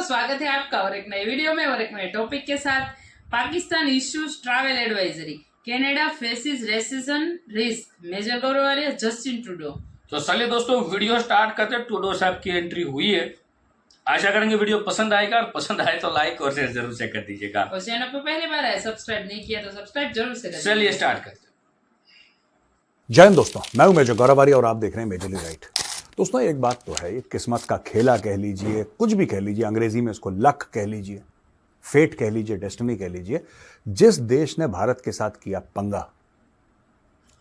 स्वागत है आपका और एक नए वीडियो में और एक नए टॉपिक के साथ। Pakistan issues travel advisory, Canada faces racism risk, major Gaurav Justin Trudeau. तो चलिए दोस्तों वीडियो स्टार्ट करते हैं। ट्रूडो साहब की एंट्री हुई है। आशा करेंगे वीडियो पसंद आएगा और पसंद आए तो लाइक और शेयर जरूर से कर दीजिएगा। और चैनल पर पहली बार है सब्सक्राइब नहीं किया तो सब्सक्राइब जरूर से करें। चलिए स्टार्ट करते हैं। जय हिंद दोस्तों, मैं हूं मेजर गौरव और आप देख रहे हैं मेजरली राइट। दोस्तों एक बात तो है, ये किस्मत का खेला कह लीजिए, कुछ भी कह लीजिए, अंग्रेजी में इसको लक कह लीजिए, फेट कह लीजिए, डेस्टिनी कह लीजिए। जिस देश ने भारत के साथ किया पंगा,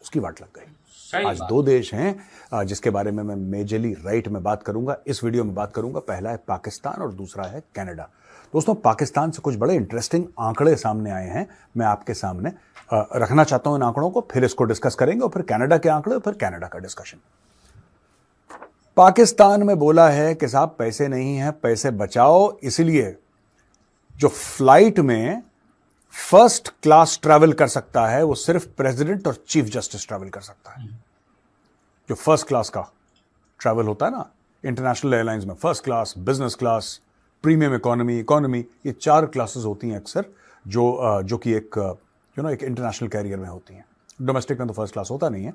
उसकी वाट लग गई। आज दो देश हैं जिसके बारे में मैं मेजरली राइट में बात करूंगा, इस वीडियो में बात करूंगा। पहला है पाकिस्तान और दूसरा है कनाडा। दोस्तों पाकिस्तान से कुछ बड़े इंटरेस्टिंग आंकड़े सामने आए हैं, मैं आपके सामने रखना चाहता हूं इन आंकड़ों को, फिर इसको डिस्कस करेंगे और फिर कनाडा के आंकड़े, फिर कनाडा का डिस्कशन। पाकिस्तान में बोला है कि साहब पैसे नहीं हैं, पैसे बचाओ, इसलिए जो फ्लाइट में फर्स्ट क्लास ट्रैवल कर सकता है वो सिर्फ प्रेसिडेंट और चीफ जस्टिस ट्रैवल कर सकता है। जो फर्स्ट क्लास का ट्रैवल होता है ना इंटरनेशनल एयरलाइंस में, first class, business class, premium economy, ये 4 क्लासेस होती हैं अक्सर, जो कि एक एक इंटरनेशनल कैरियर में होती हैं। डोमेस्टिक में तो फर्स्ट क्लास होता नहीं है,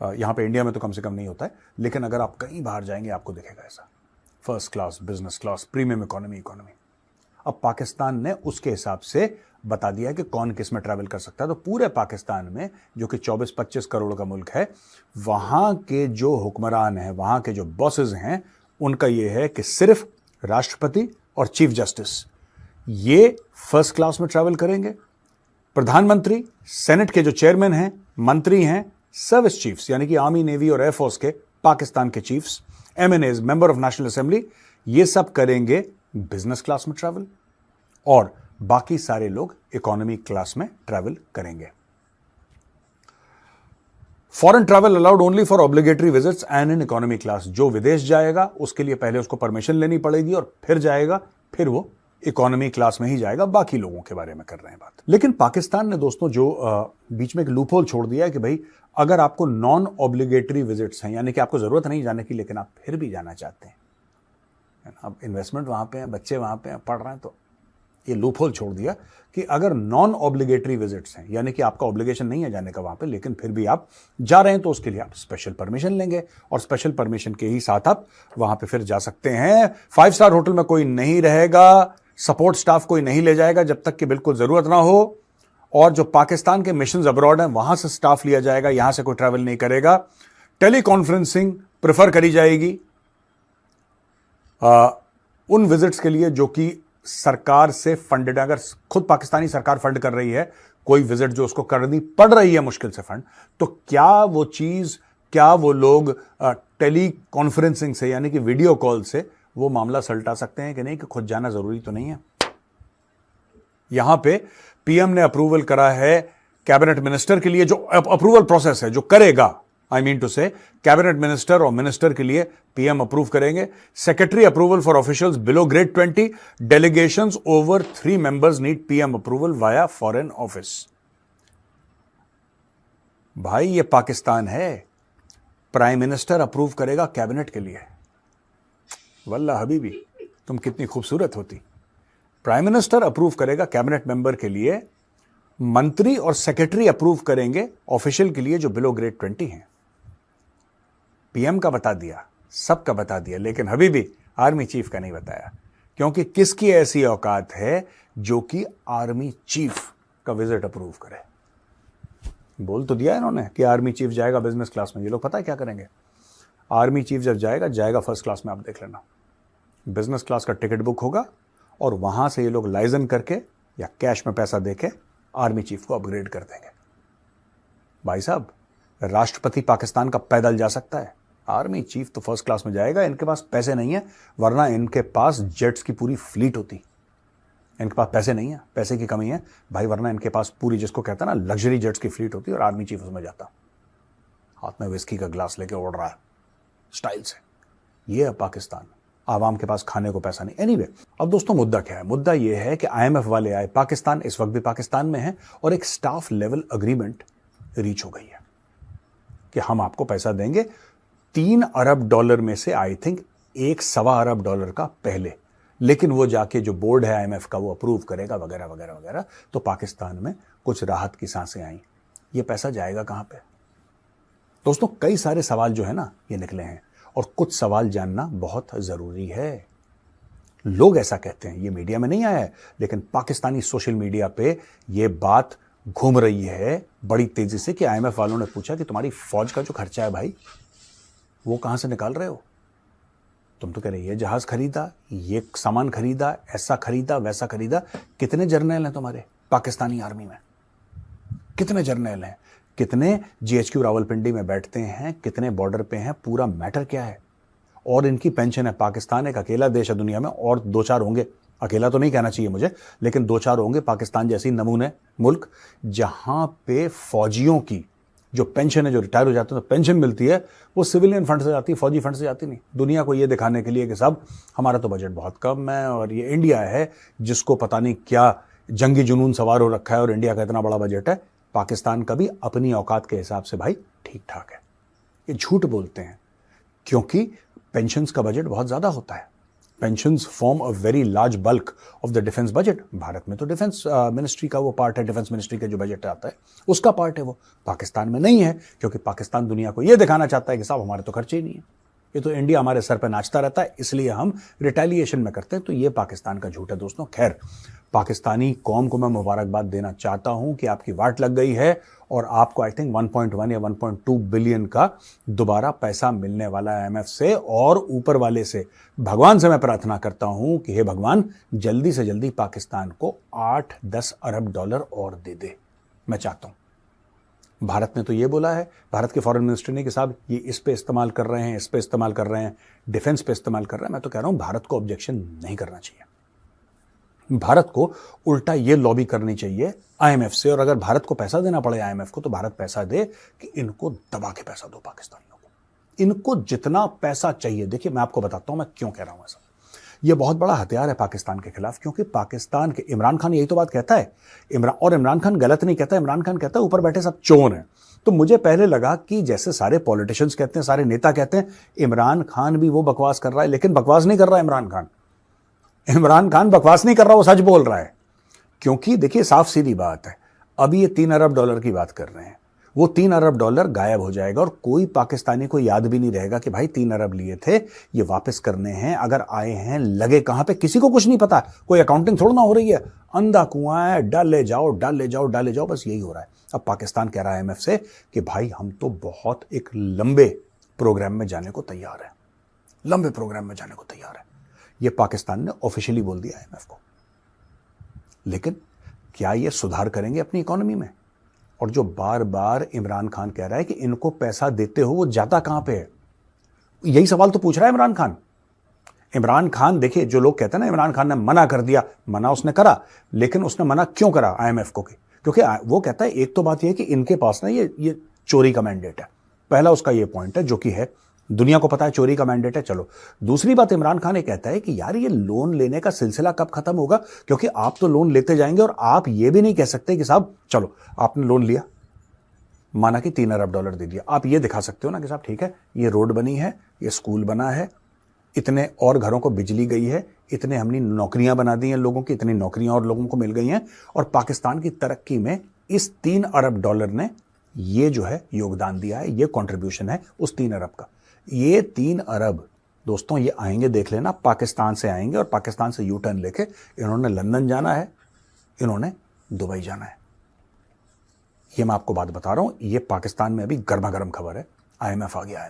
यहाँ पे इंडिया में तो कम से कम नहीं होता है, लेकिन अगर आप कहीं बाहर जाएंगे आपको दिखेगा ऐसा, first class, business class, premium economy. अब पाकिस्तान ने उसके हिसाब से बता दिया है कि कौन किस में ट्रैवल कर सकता है। तो पूरे पाकिस्तान में, जो कि 24-25 करोड़ का मुल्क है, वहां के जो हुक्मरान हैं, वहां के जो बॉसेस हैं, उनका यह है कि सिर्फ राष्ट्रपति और चीफ जस्टिस ये फर्स्ट क्लास में ट्रैवल करेंगे। प्रधानमंत्री, सेनेट के जो चेयरमैन हैं, मंत्री हैं, सर्विस चीफ्स यानी कि आर्मी, नेवी और एयरफोर्स के पाकिस्तान के chiefs, MNAs, member of national assembly, ये सब करेंगे बिजनेस क्लास में ट्रैवल, और बाकी सारे लोग इकोनॉमी क्लास में ट्रैवल करेंगे। Foreign travel allowed only for obligatory visits and in economy class. जो विदेश जाएगा उसके लिए पहले उसको परमिशन लेनी पड़ेगी और फिर जाएगा, फिर वो इकोनॉमी क्लास में ही जाएगा। बाकी लोगों के बारे में कर रहे हैं बात। लेकिन पाकिस्तान ने दोस्तों जो बीच में एक लूपहोल छोड़ दिया है कि भाई अगर आपको नॉन ऑब्लिगेटरी विजिट्स हैं, यानी कि आपको जरूरत नहीं जाने की लेकिन आप फिर भी जाना चाहते हैं, अब इन्वेस्टमेंट वहां पे है, बच्चे वहां पे पढ़ रहे हैं, तो ये लूपहोल छोड़ दिया कि अगर नॉन ऑब्लिगेटरी विजिट्स हैं, यानी कि आपका ऑब्लिगेशन नहीं है जाने का वहां पे, लेकिन फिर भी आप जा रहे हैं, तो उसके लिए आप स्पेशल परमिशन लेंगे और स्पेशल परमिशन के ही साथ आप वहां पे फिर जा सकते हैं। 5 स्टार होटल में कोई नहीं रहेगा, सपोर्ट स्टाफ कोई नहीं ले जाएगा जब तक कि बिल्कुल जरूरत ना हो, और जो पाकिस्तान के मिशंस अब्रॉड हैं वहां से स्टाफ लिया जाएगा, यहां से कोई ट्रैवल नहीं करेगा। टेली कॉन्फ्रेंसिंग प्रेफर करी जाएगी उन विजिट्स के लिए जो कि सरकार से फंडेड। अगर खुद पाकिस्तानी सरकार फंड कर रही है कोई विजिट जो उसको करनी पड़ रही है मुश्किल से फंड, तो क्या वो लोग टेली कॉन्फ्रेंसिंग से यानी कि वीडियो कॉल से वो मामला सलटा सकते हैं कि नहीं, कि खुद जाना जरूरी तो नहीं है। यहां पे पीएम ने अप्रूवल करा है कैबिनेट मिनिस्टर के लिए, जो अप्रूवल प्रोसेस है जो करेगा, आई मीन टू से कैबिनेट मिनिस्टर और मिनिस्टर के लिए पीएम अप्रूव करेंगे। Secretary approval for officials below grade 20, delegations over 3 members need PM approval via foreign office. भाई ये पाकिस्तान है, प्राइम मिनिस्टर अप्रूव करेगा कैबिनेट के लिए। वल्ला हबीबी तुम कितनी खूबसूरत होती। प्राइम मिनिस्टर अप्रूव करेगा कैबिनेट मेंबर के लिए, मंत्री और सेक्रेटरी अप्रूव करेंगे ऑफिशियल के लिए जो बिलो ग्रेड 20 हैं। पीएम का बता दिया, सबका बता दिया, लेकिन हबीबी आर्मी चीफ का नहीं बताया, क्योंकि किसकी ऐसी औकात है जो कि आर्मी चीफ का विजिट अप्रूव करे। बोल तो दिया इन्होंने कि आर्मी चीफ जाएगा बिजनेस क्लास में। ये लोग पता है क्या करेंगे, आर्मी चीफ जब जाएगा फर्स्ट क्लास में, आप देख लेना, बिजनेस क्लास का टिकट बुक होगा और वहां से ये लोग लाइजन करके या कैश में पैसा देके आर्मी चीफ को अपग्रेड कर देंगे। भाई साहब, राष्ट्रपति पाकिस्तान का पैदल जा सकता है, आर्मी चीफ तो फर्स्ट क्लास में जाएगा। इनके पास पैसे नहीं है, वरना इनके पास जेट्स की पूरी फ्लीट होती। इनके पास पैसे नहीं है, पैसे की कमी है भाई, वरना इनके पास पूरी, जिसको कहता है ना, लग्जरी जेट्स की फ्लीट होती और आर्मी चीफ उसमें जाता, हाथ में विस्की का ग्लास लेके उड़ रहा है स्टाइल से। ये है पाकिस्तान, आवाम के पास खाने को पैसा नहीं। एनीवे, अब दोस्तों मुद्दा क्या है? मुद्दा यह है कि IMF वाले आए पाकिस्तान, इस वक्त भी पाकिस्तान में है, और एक स्टाफ लेवल अग्रीमेंट रीच हो गई है कि हम आपको पैसा देंगे। $3 अरब में से आई थिंक $1.25 अरब का पहले लेकिन वो जाके जो बोर्ड है आईएमएफ का वो अप्रूव करेगा वगैरह वगैरह वगैरह, तो पाकिस्तान में कुछ राहत की सांसें आई। ये पैसा जाएगा कहां पे? दोस्तों कई सारे सवाल जो है ना ये निकले हैं, और कुछ सवाल जानना बहुत जरूरी है। लोग ऐसा कहते हैं, ये मीडिया में नहीं आया है, लेकिन पाकिस्तानी सोशल मीडिया पे ये बात घूम रही है बड़ी तेजी से कि आईएमएफ वालों ने पूछा कि तुम्हारी फौज का जो खर्चा है भाई वो कहां से निकाल रहे हो? तुम तो कह रहे ये जहाज खरीदा, ये सामान खरीदा, ऐसा खरीदा, वैसा खरीदा। कितने जर्नल हैं तुम्हारे पाकिस्तानी आर्मी में? कितने जर्नल हैं? कितने जीएचक्यू रावलपिंडी में बैठते हैं? कितने बॉर्डर पे हैं? पूरा मैटर क्या है? और इनकी पेंशन है। पाकिस्तान एक अकेला देश है दुनिया में, और दो चार होंगे, अकेला तो नहीं कहना चाहिए मुझे, लेकिन दो चार होंगे पाकिस्तान जैसी नमूने मुल्क, जहां पे फौजियों की जो पेंशन है, जो रिटायर हो जाते हैं तो पेंशन मिलती है, वो सिविलियन फंड से जाती है, फौजी फंड से जाती नहीं। दुनिया को ये दिखाने के लिए कि साहब हमारा तो बजट बहुत कम है, और ये इंडिया है जिसको पता नहीं क्या जंगी जुनून सवार हो रखा है और इंडिया का इतना बड़ा बजट है। पाकिस्तान का भी अपनी औकात के हिसाब से भाई ठीक ठाक है। ये झूठ बोलते हैं क्योंकि पेंशन्स का बजट बहुत ज्यादा होता है। Pensions form a very large bulk of the defence budget. Bharat में तो डिफेंस मिनिस्ट्री का वो पार्ट है, डिफेंस मिनिस्ट्री का जो बजट आता है उसका पार्ट है वो। पाकिस्तान में नहीं है, क्योंकि पाकिस्तान दुनिया को ये दिखाना चाहता है कि साहब हमारे तो खर्चे ही नहीं है, ये तो इंडिया हमारे सर पर नाचता रहता है, इसलिए हम रिटेलिएशन में करते हैं। तो ये पाकिस्तान का झूठ है दोस्तों। खैर, पाकिस्तानी कौम को मैं मुबारकबाद देना चाहता हूं कि आपकी वाट लग गई है और आपको आई थिंक 1.1 या 1.2 बिलियन का दोबारा पैसा मिलने वाला है आईएमएफ से। और ऊपर वाले से, भगवान से मैं प्रार्थना करता हूं कि हे भगवान जल्दी से जल्दी पाकिस्तान को 8-10 अरब डॉलर और दे दे, मैं चाहता हूं। भारत ने तो ये बोला है, भारत के फॉरेन मिनिस्टर ने, कि साहब ये इस पे इस्तेमाल कर रहे हैं, इस पे इस्तेमाल कर रहे हैं, डिफेंस पे इस्तेमाल कर रहे हैं। मैं तो कह रहा हूं भारत को ऑब्जेक्शन नहीं करना चाहिए। भारत को उल्टा ये लॉबी करनी चाहिए आईएमएफ से, और अगर भारत को पैसा देना पड़े आईएमएफ को तो भारत पैसा दे कि इनको दबा के पैसा दो पाकिस्तानियों को, इनको जितना पैसा चाहिए। देखिए मैं आपको बताता हूं मैं क्यों कह रहा हूं ऐसा। यह बहुत बड़ा हथियार है पाकिस्तान के खिलाफ, क्योंकि पाकिस्तान के इमरान खान यही तो बात कहता है। इमरान खान गलत नहीं कहता, इमरान खान कहता है ऊपर बैठे सब चोर हैं। तो मुझे पहले लगा कि जैसे सारे पॉलिटिशियंस कहते हैं, सारे नेता कहते हैं, इमरान खान भी वो बकवास कर रहा है, लेकिन बकवास नहीं कर रहा इमरान खान बकवास नहीं कर रहा, वो सच बोल रहा है। क्योंकि देखिए साफ सीधी बात है, अभी ये 3 अरब डॉलर की बात कर रहे हैं, वो 3 अरब डॉलर गायब हो जाएगा और कोई पाकिस्तानी को याद भी नहीं रहेगा कि भाई 3 अरब लिए थे, ये वापस करने हैं, अगर आए हैं लगे कहां पे, किसी को कुछ नहीं पता। कोई अकाउंटिंग थोड़ा ना हो रही है, अंधा कुआं है, डाले जाओ, बस यही हो रहा है। अब पाकिस्तान कह रहा है आईएमएफ से कि भाई हम तो बहुत एक लंबे प्रोग्राम में जाने को तैयार है, लंबे प्रोग्राम में जाने को तैयार है। ये पाकिस्तान ने ऑफिशियली बोल दिया आईएमएफ को। लेकिन क्या ये सुधार करेंगे अपनी इकोनॉमी में? और जो बार बार इमरान खान कह रहा है कि इनको पैसा देते हो, वो जाता कहां पे है? यही सवाल तो पूछ रहा है इमरान खान। देखिए जो लोग कहते हैं ना इमरान खान ने मना कर दिया, मना उसने करा, लेकिन उसने मना क्यों करा आईएमएफ को? क्योंकि वो कहता है एक तो बात यह है कि इनके पास ना ये चोरी का मैंडेट है, पहला उसका ये पॉइंट है, जो कि है दुनिया को पता है चोरी का मैंडेट है। चलो, दूसरी बात इमरान खान ये कहता है कि यार ये लोन लेने का सिलसिला कब खत्म होगा, क्योंकि आप तो लोन लेते जाएंगे और आप ये भी नहीं कह सकते कि साहब चलो आपने लोन लिया, माना कि 3 अरब डॉलर दे दिया, आप ये दिखा सकते हो ना कि साहब ठीक है ये रोड बनी है, ये स्कूल बना है, इतने और घरों को बिजली गई है, इतने हमने नौकरियां बना दी हैं लोगों की, इतनी नौकरियां और लोगों को मिल गई हैं, और पाकिस्तान की तरक्की में इस 3 अरब डॉलर ने ये जो है योगदान दिया है, ये कंट्रीब्यूशन है उस 3 अरब का। ये 3 अरब दोस्तों ये आएंगे, देख लेना, पाकिस्तान से आएंगे, और पाकिस्तान से यू टर्न लेके इन्होंने लंदन जाना है, इन्होंने दुबई जाना है। ये मैं आपको बात बता रहा हूं, ये पाकिस्तान में अभी गर्मा गर्म खबर है, आईएमएफ आ गया,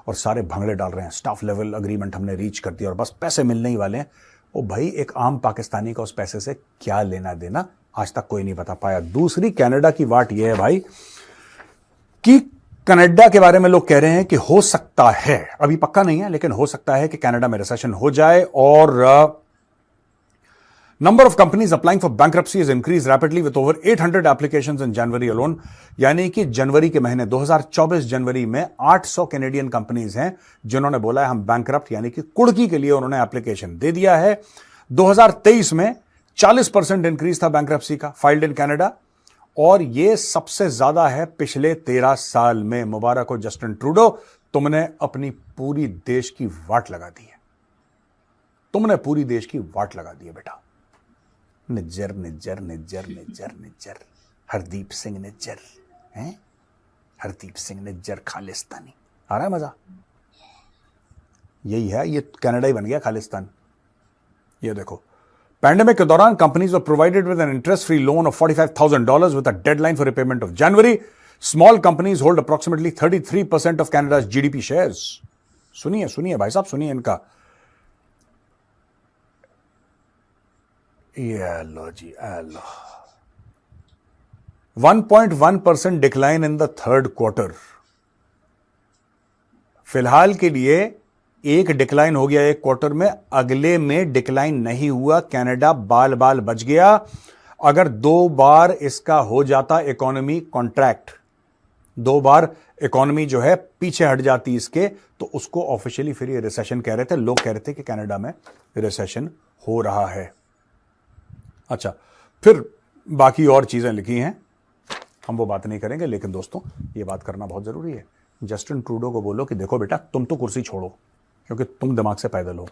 और सारे भंगड़े डाल रहे हैं, स्टाफ लेवल अग्रीमेंट हमने रीच कर दिया और बस पैसे मिलने ही वाले हैं। ओ भाई, एक आम पाकिस्तानी का उस पैसे से क्या लेना देना, आज तक कोई नहीं बता पाया। दूसरी कनाडा की बात यह है भाई कि कनाडा के बारे में लोग कह रहे हैं कि हो सकता है, अभी पक्का नहीं है, लेकिन हो सकता है कि कनाडा में रिसेशन हो जाए, और number of companies applying for bankruptcy is increase rapidly with over 800 applications in January alone. यानी कि जनवरी के महीने 2024 जनवरी में 800 कैनेडियन कंपनीज हैं जिन्होंने बोला है हम बैंक्रप्ट यानी कि कुड़की के लिए उन्होंने एप्लीकेशन दे दिया है। 2023 में 40% इंक्रीज था बैंक्रप्सी का फाइल्ड इन कनाडा, और यह सबसे ज्यादा है पिछले 13 साल में। मुबारक हो जस्टिन ट्रूडो, तुमने अपनी पूरी देश की वाट लगा दी है, तुमने पूरी देश की वाट लगा दी है बेटा। निज्जर निज्जर निज्जर निज्जर निज्जर, हरदीप सिंह निज्जर हैं, हरदीप सिंह निज्जर खालिस्तानी। आ रहा है मजा? यही है, ये कनाडा ही बन गया खालिस्तान। ये देखो, पैंडेमिक के दौरान companies were provided with an interest free loan of $45,000 with a deadline for repayment of January. Small companies hold approximately 33% of Canada's GDP shares. सुनिए सुनिए भाई साहब, सुनिए इनका। ये लो जी, लो। 1.1% decline in the third quarter. फिलहाल के लिए एक डिक्लाइन हो गया एक क्वार्टर में, अगले में डिक्लाइन नहीं हुआ। कनाडा बाल बाल बच गया। अगर 2 बार इसका हो जाता इकोनॉमी कॉन्ट्रैक्ट, 2 बार इकोनॉमी जो है पीछे हट जाती इसके, तो उसको ऑफिशियली फिर ये रिसेशन कह रहे थे। लोग कह रहे थे कि कनाडा में रिसेशन हो रहा है। अच्छा, फिर बाकी और चीजें लिखी हैं, हम वो बात नहीं करेंगे, लेकिन दोस्तों ये बात करना बहुत जरूरी है। जस्टिन ट्रूडो को बोलो कि देखो बेटा, तुम तो कुर्सी छोड़ो क्योंकि तुम दिमाग से पैदल हो।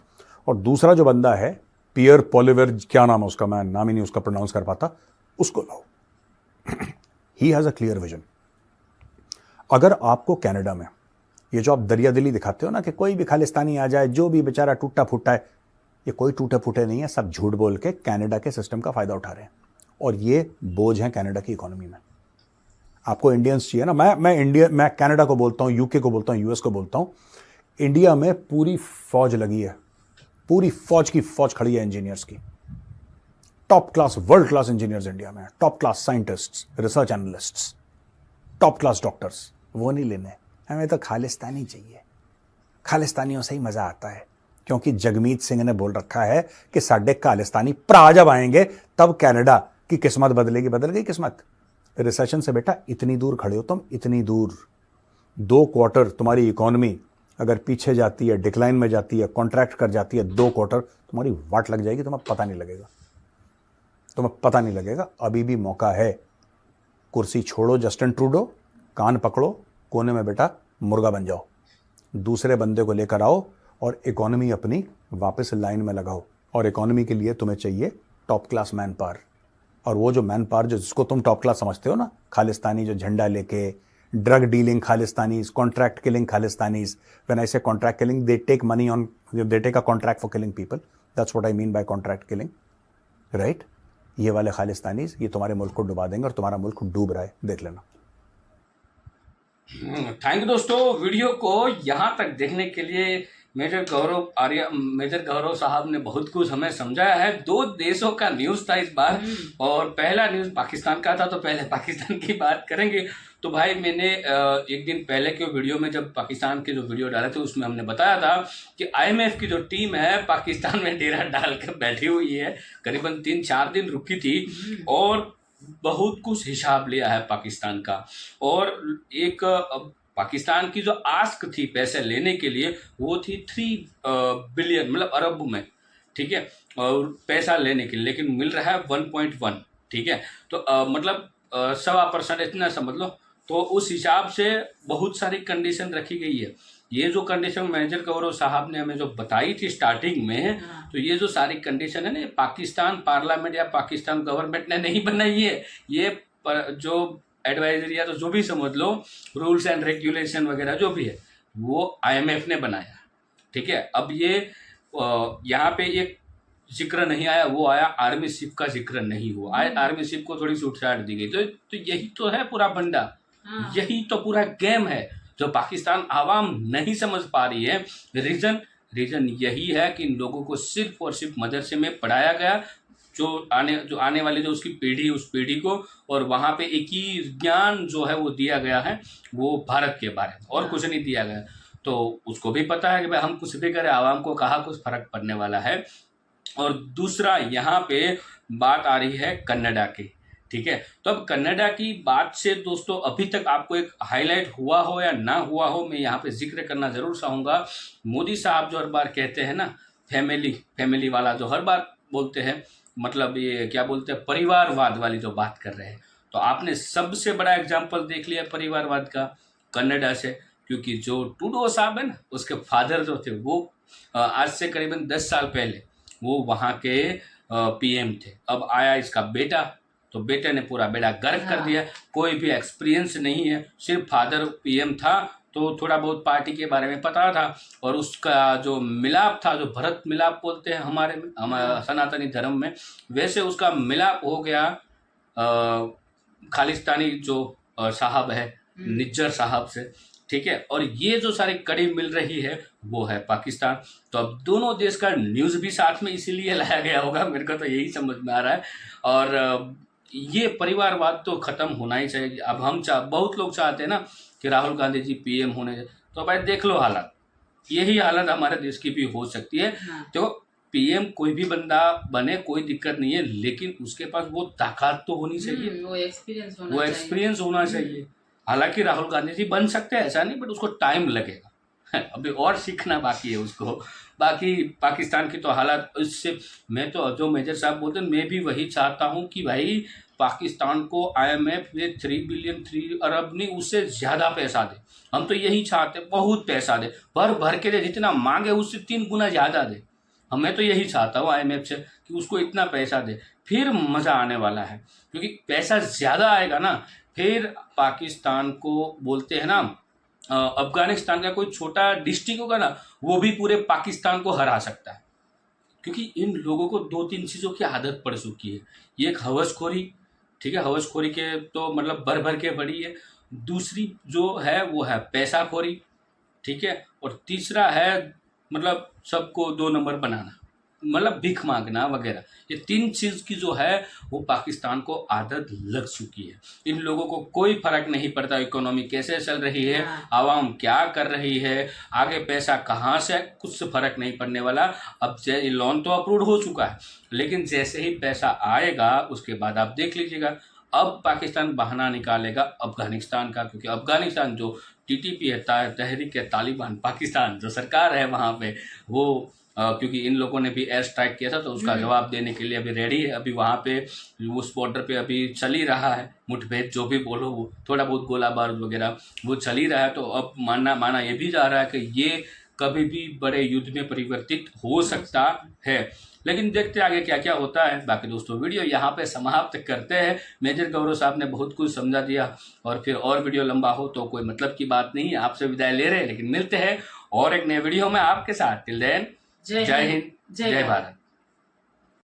और दूसरा जो बंदा है पियर पॉलिवेर, क्या नाम है उसका, मैं नाम ही नहीं उसका प्रोनाउंस कर पाता, उसको लाओ। He has a clear vision. अगर आपको कनाडा में ये जो आप दरिया दिली दिखाते हो ना कि कोई भी खालिस्तानी आ जाए, जो भी बेचारा टूटा फूटा है, ये कोई टूटे फूटे नहीं है, सब झूठ बोल के कनाडा के सिस्टम का फायदा उठा रहे हैं। और ये बोझ है कनाडा की इकोनॉमी में। आपको इंडियंस चाहिए ना, मैं कनाडा को बोलता हूं, यूके को बोलता हूं, यूएस को बोलता हूं। इंडिया में पूरी फौज लगी है, पूरी फौज की फौज खड़ी है इंजीनियर्स की। Top class, world class engineers India में, top class scientists, research analysts, top class doctors. वो नहीं लेने, हमें तो खालिस्तानी चाहिए। खालिस्तानियों से ही मजा आता है, क्योंकि जगमीत सिंह ने बोल रखा है कि साढ़े खालिस्तानी भरा जब आएंगे तब कनाडा की किस्मत बदलेगी। बदल गई किस्मत रिसेशन से बेटा। इतनी दूर खड़े हो तुम, इतनी दूर। 2 क्वार्टर तुम्हारी इकोनॉमी अगर पीछे जाती है, डिक्लाइन में जाती है, कॉन्ट्रैक्ट कर जाती है, 2 क्वार्टर तुम्हारी वाट लग जाएगी, तुम्हें पता नहीं लगेगा, तुम्हें पता नहीं लगेगा। अभी भी मौका है। कुर्सी छोड़ो जस्टिन ट्रूडो, कान पकड़ो, कोने में बेटा मुर्गा बन जाओ, दूसरे बंदे को लेकर आओ और इकोनॉमी अपनी वापस लाइन में लगाओ। और इकोनॉमी के लिए तुम्हें चाहिए टॉप क्लास मैन पावर। और वो जो मैन पावर जिसको तुम टॉप क्लास समझते हो ना, खालिस्तानी जो झंडा लेके, drug dealing Khalistanis, contract killing Khalistanis. When I say contract killing, they take money on, they take a contract for killing people. That's what I mean by contract killing, right? ये वाले खालिस्तानीज ये तुम्हारे मुल्क को डुबा देंगे और तुम्हारा मुल्क डूब रहा है, देख लेना। थैंक यू दोस्तों, वीडियो को यहाँ तक देखने के लिए। मेजर गौरव साहब ने बहुत कुछ हमें समझाया है। 2 देशों का न्यूज़ था इस बार, और पहला न्यूज़ पाकिस्तान का था, तो पहले पाकिस्तान की बात करेंगे। तो भाई मैंने एक दिन पहले के वीडियो में जब पाकिस्तान के जो वीडियो डाले थे उसमें हमने बताया था कि IMF की जो टीम है पाकिस्तान में डेरा डाल कर बैठी हुई है, करीबन 3-4 दिन रुकी थी और बहुत कुछ हिसाब लिया है पाकिस्तान का। और एक पाकिस्तान की जो आस्क थी पैसे लेने के लिए वो थी 3 बिलियन, मतलब अरब में, ठीक है, और पैसा लेने के लिए, लेकिन मिल रहा है 1.1, ठीक है। तो मतलब 1.25% इतना समझ लो। तो उस हिसाब से बहुत सारी कंडीशन रखी गई है। ये जो कंडीशन मेजर गौरव साहब ने हमें जो बताई थी स्टार्टिंग में, तो ये जो सारी कंडीशन है ना, पाकिस्तान पार्लियामेंट या पाकिस्तान गवर्नमेंट ने नहीं बनाई है। ये जो एडवाइजरी या तो जो भी समझ लो, रूल्स एंड रेगुलेशन वगैरह जो भी है, वो IMF ने बनाया, ठीक है। अब ये यहाँ पे एक जिक्र नहीं आया, वो आया आर्मी शिप का जिक्र नहीं हुआ। आर्मी शिप को थोड़ी छूट-छाट दी गई। तो यही तो है पूरा बंडा, यही तो पूरा गेम है जो पाकिस्तान आवाम नहीं समझ पा रही है। रीजन यही है कि इन लोगों को सिर्फ और सिर्फ मदरसे में पढ़ाया गया, जो आने वाली जो उसकी पीढ़ी, उस पीढ़ी को, और वहाँ पे एक ही ज्ञान जो है वो दिया गया है, वो भारत के बारे में, और कुछ नहीं दिया गया। तो उसको भी पता है कि भाई हम कुछ भी करें, आवाम को कहाँ कुछ फर्क पड़ने वाला है। और दूसरा यहाँ पे बात आ रही है कन्नडा की, ठीक है। तो अब कन्नडा की बात से दोस्तों अभी तक आपको एक हाईलाइट हुआ हो या ना हुआ हो, मैं यहाँ पे जिक्र करना जरूर चाहूँगा। मोदी साहब जो हर बार कहते हैं ना, फैमिली वाला जो हर बार बोलते हैं, मतलब ये क्या बोलते हैं, परिवारवाद वाली जो बात कर रहे हैं। तो आपने सबसे बड़ा एग्जाम्पल देख लिया परिवारवाद का कन्नडा से, क्योंकि जो ट्रूडो साहब है ना, उसके फादर जो थे वो आज से करीबन 10 साल पहले वो वहाँ के पीएम थे। अब आया इसका बेटा, तो बेटे ने पूरा बेड़ा गर्क कर दिया। कोई भी एक्सपीरियंस नहीं है, सिर्फ फादर पीएम था तो थोड़ा बहुत पार्टी के बारे में पता था, और उसका जो मिलाप था, जो भरत मिलाप बोलते हैं हमारे सनातनी धर्म में, वैसे उसका मिलाप हो गया खालिस्तानी जो साहब है निज्जर साहब से, ठीक है। और ये जो सारी कड़ी मिल रही है वो है पाकिस्तान। तो अब दोनों देश का न्यूज़ भी साथ में इसीलिए लाया गया होगा, मेरे को तो यही समझ में आ रहा है। और ये परिवारवाद तो ख़त्म होना ही चाहिए। अब हम बहुत लोग चाहते हैं ना कि राहुल गांधी जी पीएम होने, तो भाई देख लो हालत, यही हालत हमारे देश की भी हो सकती है। तो पीएम कोई भी बंदा बने, कोई दिक्कत नहीं है, लेकिन उसके पास वो ताकत तो होनी चाहिए, वो एक्सपीरियंस होना चाहिए। हालांकि राहुल गांधी जी बन सकते हैं, ऐसा नहीं, बट उसको टाइम लगेगा अभी और सीखना बाकी है उसको। बाकी पाकिस्तान की तो हालत, इससे मैं तो जो मेजर साहब बोलते हैं, मैं भी वही चाहता हूँ कि भाई पाकिस्तान को IMF में 3 अरब नहीं, उससे ज़्यादा पैसा दे। हम तो यही चाहते, बहुत पैसा दे, भर के दे, जितना मांगे उससे 3 गुना ज़्यादा दे। मैं तो यही चाहता हूँ IMF से कि उसको इतना पैसा दे, फिर मज़ा आने वाला है। क्योंकि पैसा ज़्यादा आएगा ना, फिर पाकिस्तान को बोलते हैं ना, अफगानिस्तान का कोई छोटा डिस्ट्रिक्ट होगा ना, वो भी पूरे पाकिस्तान को हरा सकता है। क्योंकि इन लोगों को 2-3 चीज़ों की आदत पड़ चुकी है। ये एक हवसखोरी, ठीक है, हवसखोरी के तो मतलब भर के बड़ी है। दूसरी जो है वो है पैसाखोरी, ठीक है, और तीसरा है मतलब सबको 2 नंबर बनाना, मतलब भीख मांगना वगैरह। ये 3 चीज़ की जो है वो पाकिस्तान को आदत लग चुकी है। इन लोगों को कोई फर्क नहीं पड़ता इकोनॉमी कैसे चल रही है, आवाम क्या कर रही है, आगे पैसा कहाँ से, कुछ से फर्क नहीं पड़ने वाला। अब लोन तो अप्रूव हो चुका है, लेकिन जैसे ही पैसा आएगा उसके बाद आप देख लीजिएगा, अब पाकिस्तान बहाना निकालेगा अफगानिस्तान का, क्योंकि अफगानिस्तान जो TTP है, तहरीक तालिबान पाकिस्तान जो सरकार है वहाँ पे, वो क्योंकि इन लोगों ने भी एयर स्ट्राइक किया था, तो उसका जवाब देने के लिए अभी रेडी है। अभी वहाँ पे उस बॉर्डर पे अभी चल ही रहा है मुठभेड़, जो भी बोलो, वो थोड़ा बहुत गोला बारूद वगैरह वो चल ही रहा है। तो अब माना ये भी जा रहा है कि ये कभी भी बड़े युद्ध में परिवर्तित हो सकता है। लेकिन देखते आगे क्या क्या होता है। बाकी दोस्तों वीडियो यहाँ पे समाप्त करते हैं। मेजर गौरव साहब ने बहुत कुछ समझा दिया, और फिर और वीडियो लंबा हो तो कोई मतलब की बात नहीं है, आपसे विदाई ले रहे हैं। लेकिन मिलते हैं और एक नए वीडियो में आपके साथ। टिल देन जय हिंद, जय भारत।